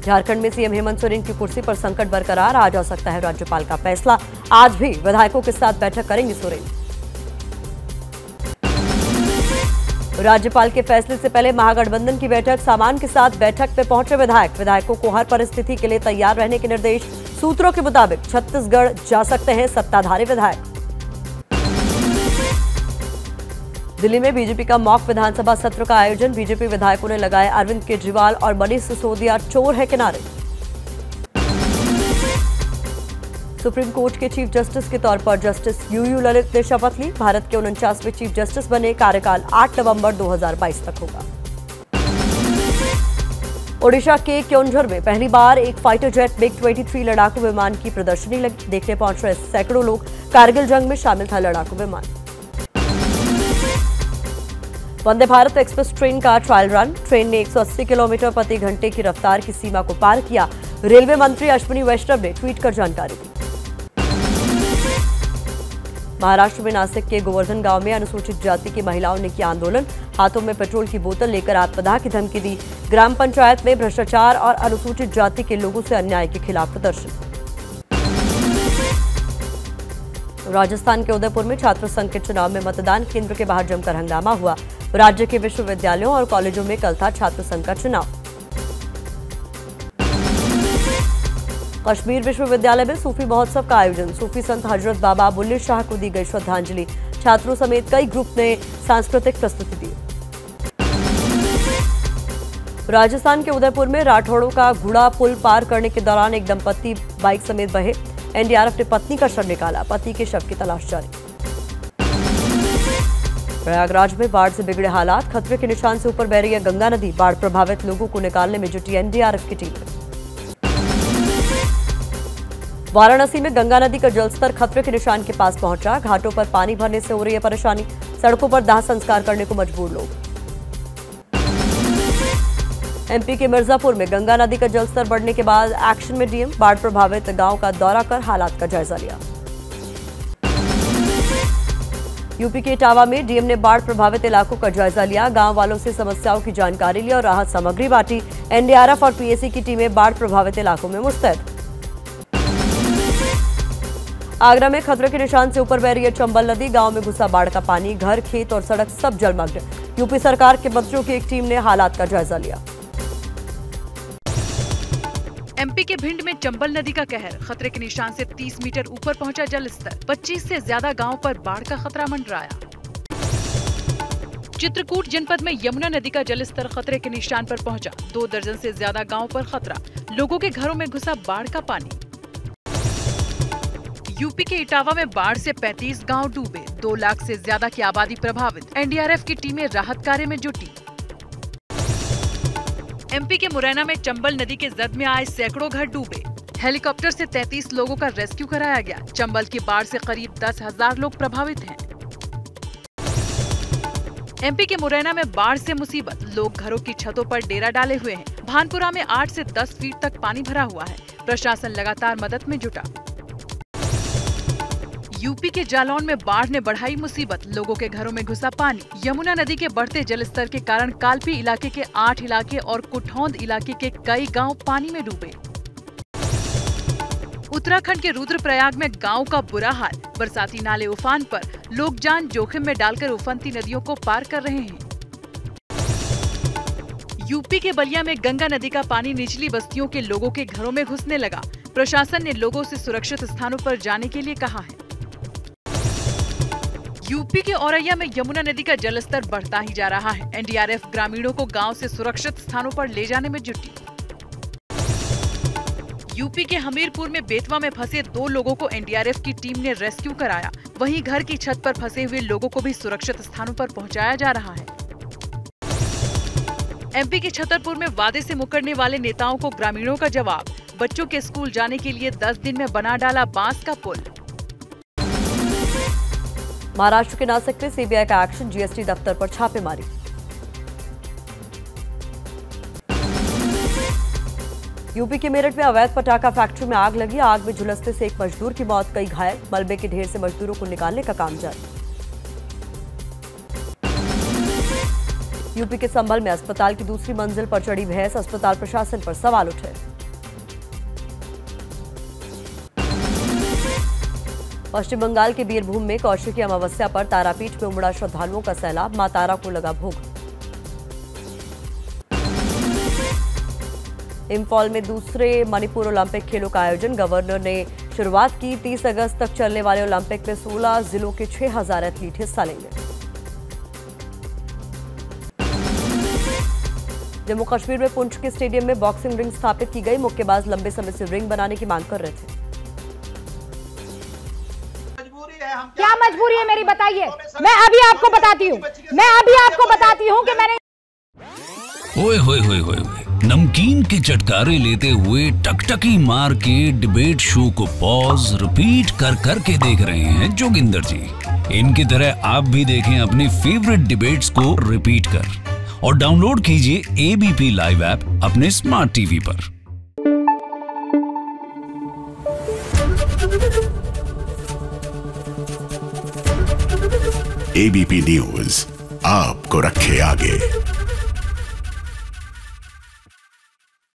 झारखंड में सीएम हेमंत सोरेन की कुर्सी पर संकट बरकरार, आ जा सकता है राज्यपाल का फैसला। आज भी विधायकों के साथ बैठक करेंगे सोरेन। राज्यपाल के फैसले से पहले महागठबंधन की बैठक, सामान के साथ बैठक में पहुंचे विधायकों को हर परिस्थिति के लिए तैयार रहने के निर्देश। सूत्रों के मुताबिक छत्तीसगढ़ जा सकते हैं सत्ताधारी विधायक। दिल्ली में बीजेपी का मॉक विधानसभा सत्र का आयोजन, बीजेपी विधायकों ने लगाए अरविंद केजरीवाल और मनीष सिसोदिया चोर है के नारे। सुप्रीम कोर्ट के चीफ जस्टिस के तौर पर जस्टिस यूयू ललित ने शपथ ली। भारत के 49वें चीफ जस्टिस बने। कार्यकाल 8 नवंबर 2022 तक होगा। ओडिशा के क्योंझर में पहली बार एक फाइटर जेट MiG-23 लड़ाकू विमान की प्रदर्शनी लगी। देखने पहुंच रहे सैकड़ों लोग। कारगिल जंग में शामिल था लड़ाकू विमान। वंदे भारत एक्सप्रेस ट्रेन का ट्रायल रन, ट्रेन ने 180 किलोमीटर प्रति घंटे की रफ्तार की सीमा को पार किया। रेलवे मंत्री अश्विनी वैष्णव ने ट्वीट कर जानकारी दी। महाराष्ट्र में नासिक के गोवर्धन गांव में अनुसूचित जाति की महिलाओं ने किया आंदोलन। हाथों में पेट्रोल की बोतल लेकर आत्मदाह की धमकी दी। ग्राम पंचायत में भ्रष्टाचार और अनुसूचित जाति के लोगों से अन्याय के खिलाफ प्रदर्शन। राजस्थान के उदयपुर में छात्र संघ के चुनाव में मतदान केंद्र के बाहर जमकर हंगामा हुआ। राज्य के विश्वविद्यालयों और कॉलेजों में कल था छात्र संघ का चुनाव। कश्मीर विश्वविद्यालय में सूफी महोत्सव का आयोजन, सूफी संत हजरत बाबा बुल्ले शाह को दी गई श्रद्धांजलि। छात्रों समेत कई ग्रुप ने सांस्कृतिक प्रस्तुति दी। राजस्थान के उदयपुर में राठौड़ों का घुड़ा पुल पार करने के दौरान एक दंपत्ति बाइक समेत बहे। एनडीआरएफ ने पत्नी का शव निकाला, पति के शव की तलाश जारी। प्रयागराज में बाढ़ से बिगड़े हालात, खतरे के निशान से ऊपर बह रही है गंगा नदी। बाढ़ प्रभावित लोगों को निकालने में जुटी एनडीआरएफ की टीम। वाराणसी में गंगा नदी का जलस्तर खतरे के निशान के पास पहुंचा। घाटों पर पानी भरने से हो रही है परेशानी। सड़कों पर दाह संस्कार करने को मजबूर लोग। एमपी के मिर्जापुर में गंगा नदी का जलस्तर बढ़ने के बाद एक्शन में डीएम, बाढ़ प्रभावित गांव का दौरा कर हालात का जायजा लिया। यूपी के इटावा में डीएम ने बाढ़ प्रभावित इलाकों का जायजा लिया। गांव वालों से समस्याओं की जानकारी ली और राहत सामग्री बांटी। एनडीआरएफ और पीएसी की टीमें बाढ़ प्रभावित इलाकों में मुस्तैद। आगरा में खतरे के निशान से ऊपर बह रही है चंबल नदी। गांव में घुसा बाढ़ का पानी, घर, खेत और सड़क सब जलमग्न। यूपी सरकार के मंत्रियों की एक टीम ने हालात का जायजा लिया। एमपी के भिंड में चंबल नदी का कहर, खतरे के निशान से 30 मीटर ऊपर पहुंचा जलस्तर। 25 से ज्यादा गांवों पर बाढ़ का खतरा मंडराया। चित्रकूट जनपद में यमुना नदी का जलस्तर खतरे के निशान पर पहुंचा। 2 दर्जन से ज्यादा गांवों पर खतरा, लोगों के घरों में घुसा बाढ़ का पानी। यूपी के इटावा में बाढ़ से 35 गांव डूबे। 2 लाख से ज्यादा की आबादी प्रभावित। एनडीआरएफ की टीमें राहत कार्य में जुटी। एमपी के मुरैना में चंबल नदी के जद में आए सैकड़ों घर डूबे। हेलीकॉप्टर से 33 लोगों का रेस्क्यू कराया गया। चंबल की बाढ़ से करीब 10,000 लोग प्रभावित हैं। एमपी के मुरैना में बाढ़ से मुसीबत, लोग घरों की छतों पर डेरा डाले हुए हैं। भानपुरा में 8 से 10 फीट तक पानी भरा हुआ है। प्रशासन लगातार मदद में जुटा। यूपी के जालौन में बाढ़ ने बढ़ाई मुसीबत, लोगों के घरों में घुसा पानी। यमुना नदी के बढ़ते जलस्तर के कारण कालपी इलाके के 8 इलाके और कुठौंद इलाके के कई गांव पानी में डूबे। उत्तराखंड के रुद्रप्रयाग में गांव का बुरा हाल, बरसाती नाले उफान पर, लोग जान जोखिम में डालकर उफनती नदियों को पार कर रहे हैं। यूपी के बलिया में गंगा नदी का पानी निचली बस्तियों के लोगों के घरों में घुसने लगा। प्रशासन ने लोगों से सुरक्षित स्थानों पर जाने के लिए कहा है। यूपी के औरैया में यमुना नदी का जलस्तर बढ़ता ही जा रहा है। एनडीआरएफ ग्रामीणों को गांव से सुरक्षित स्थानों पर ले जाने में जुटी। यूपी के हमीरपुर में बेतवा में फंसे 2 लोगों को एनडीआरएफ की टीम ने रेस्क्यू कराया। वहीं घर की छत पर फंसे हुए लोगों को भी सुरक्षित स्थानों पर पहुंचाया जा रहा है। एमपी के छतरपुर में वादे से मुकरने वाले नेताओं को ग्रामीणों का जवाब। बच्चों के स्कूल जाने के लिए 10 दिन में बना डाला बांस का पुल। महाराष्ट्र के नासिक में सीबीआई का एक्शन, जीएसटी दफ्तर पर छापेमारी। यूपी के मेरठ में अवैध पटाखा फैक्ट्री में आग लगी। आग में झुलसने से एक मजदूर की मौत, कई घायल। मलबे के ढेर से मजदूरों को निकालने का काम जारी। यूपी के संभल में अस्पताल की दूसरी मंजिल पर चढ़ी भैंस, अस्पताल प्रशासन पर सवाल उठे। पश्चिम बंगाल के बीरभूम में कौशिकी अमावस्या पर तारापीठ में उमड़ा श्रद्धालुओं का सैलाब, मां तारा को लगा भोग। इंफॉल में दूसरे मणिपुर ओलंपिक खेलों का आयोजन, गवर्नर ने शुरुआत की। 30 अगस्त तक चलने वाले ओलंपिक में 16 जिलों के 6000 एथलीट हिस्सा लेंगे। जम्मू कश्मीर में पुंछ के स्टेडियम में बॉक्सिंग रिंग स्थापित की गई। मुक्केबाज लंबे समय से रिंग बनाने की मांग कर रहे थे। क्या मजबूरी है मेरी, बताइए। मैं अभी आपको बताती हूँ कि मैंने ओए होए होए होए नमकीन के चटकारे लेते हुए टकटकी मार के डिबेट शो को पॉज रिपीट कर करके देख रहे हैं जोगिंदर जी। इनकी तरह आप भी देखें अपनी फेवरेट डिबेट्स को रिपीट कर और डाउनलोड कीजिए एबीपी लाइव ऐप अपने स्मार्ट टीवी पर। एबीपी न्यूज आपको रखे आगे।